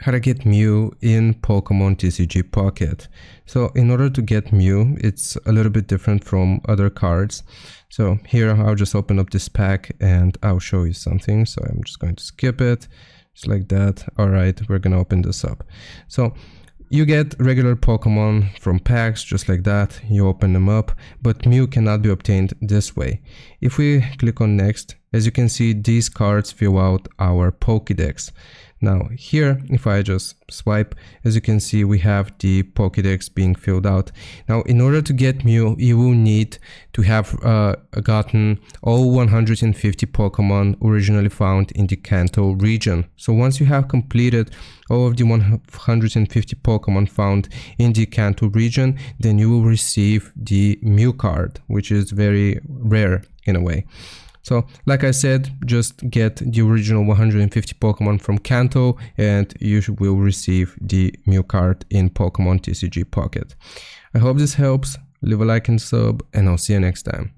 How to get Mew in Pokemon TCG Pocket. So in order to get Mew, it's a little bit different from other cards. So here I'll just open up this pack and I'll show you something. So I'm just going to skip it, just like that. All right, we're gonna open this up. So you get regular Pokemon from packs, just like that. You open them up, but Mew cannot be obtained this way. If we click on next, as you can see, these cards fill out our Pokédex. Now here, if I just swipe, as you can see, we have the Pokédex being filled out. Now, in order to get Mew, you will need to have gotten all 150 Pokemon originally found in the Kanto region. So once you have completed all of the 150 Pokemon found in the Kanto region, then you will receive the Mew card, which is very rare in a way. So, like I said, just get the original 150 Pokemon from Kanto and you will receive the Mew card in Pokemon TCG Pocket. I hope this helps. Leave a like and sub, and I'll see you next time.